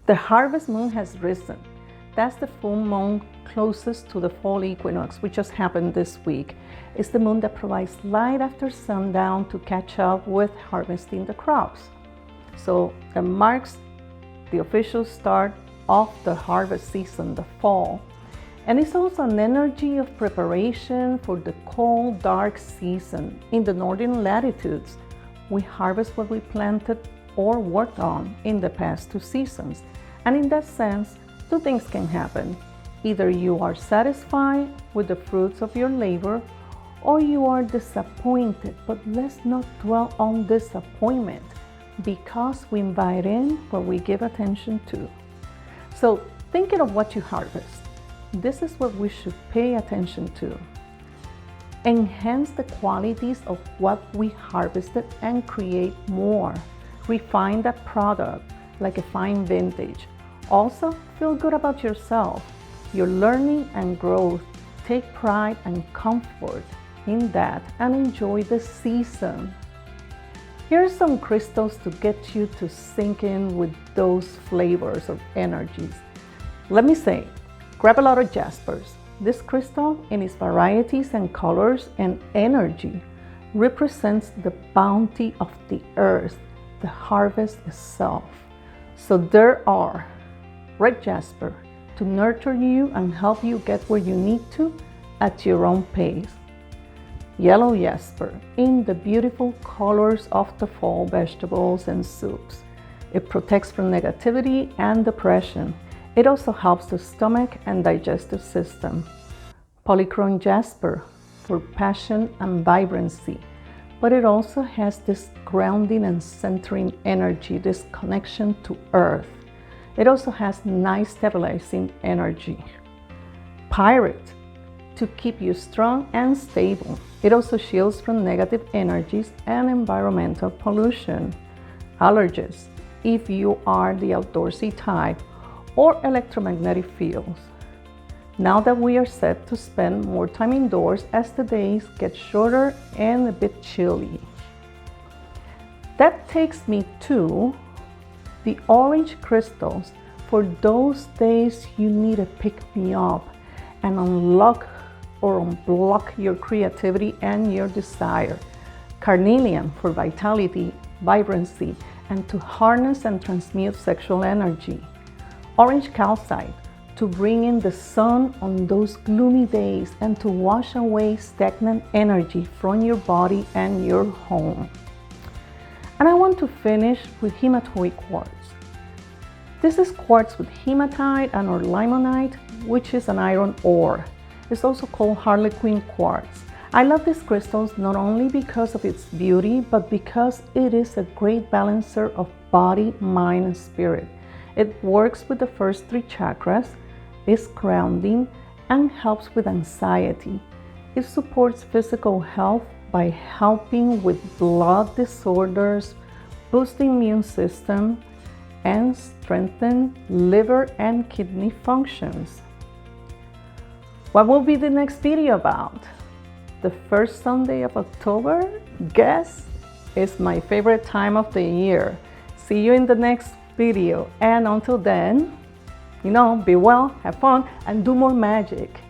The harvest moon has risen. That's the full moon closest to the fall equinox, which just happened this week. It's the moon that provides light after sundown to catch up with harvesting the crops. So it marks the official start of the harvest season, the fall. And it's also an energy of preparation for the cold, dark season. In the northern latitudes, we harvest what we planted or worked on in the past 2 seasons. And in that sense, 2 things can happen. Either you are satisfied with the fruits of your labor, or you are disappointed. But let's not dwell on disappointment, because we invite in what we give attention to. So thinking of what you harvest, this is what we should pay attention to. Enhance the qualities of what we harvested and create more. Refine that product like a fine vintage. Also, feel good about yourself, your learning and growth. Take pride and comfort in that and enjoy the season. Here are some crystals to get you to sink in with those flavors of energies. Let me say, grab a lot of Jaspers. This crystal, in its varieties and colors and energy, represents the bounty of the earth, the harvest itself. So there are red jasper to nurture you and help you get where you need to at your own pace. Yellow jasper in the beautiful colors of the fall vegetables and soups. It protects from negativity and depression. It also helps the stomach and digestive system. Polychrome jasper for passion and vibrancy, but it also has this grounding and centering energy, this connection to earth. It also has nice stabilizing energy. Pirate to keep you strong and stable. It also shields from negative energies and environmental pollution. Allergies, if you are the outdoorsy type, or electromagnetic fields. Now that we are set to spend more time indoors as the days get shorter and a bit chilly. That takes me to the orange crystals for those days you need a pick-me-up and unlock or unblock your creativity and your desire. Carnelian for vitality, vibrancy, and to harness and transmute sexual energy. Orange calcite to bring in the sun on those gloomy days and to wash away stagnant energy from your body and your home. And I want to finish with hematoid quartz. This is quartz with hematite and or limonite, which is an iron ore. It's also called harlequin quartz. I love these crystals not only because of its beauty, but because it is a great balancer of body, mind, and spirit. It works with the first 3 chakras, is grounding, and helps with anxiety. It supports physical health by helping with blood disorders, boosting immune system, and strengthen liver and kidney functions. What will be the next video about? The first Sunday of October? Guess? It's my favorite time of the year. See you in the next video, and until then, be well, have fun, and do more magic.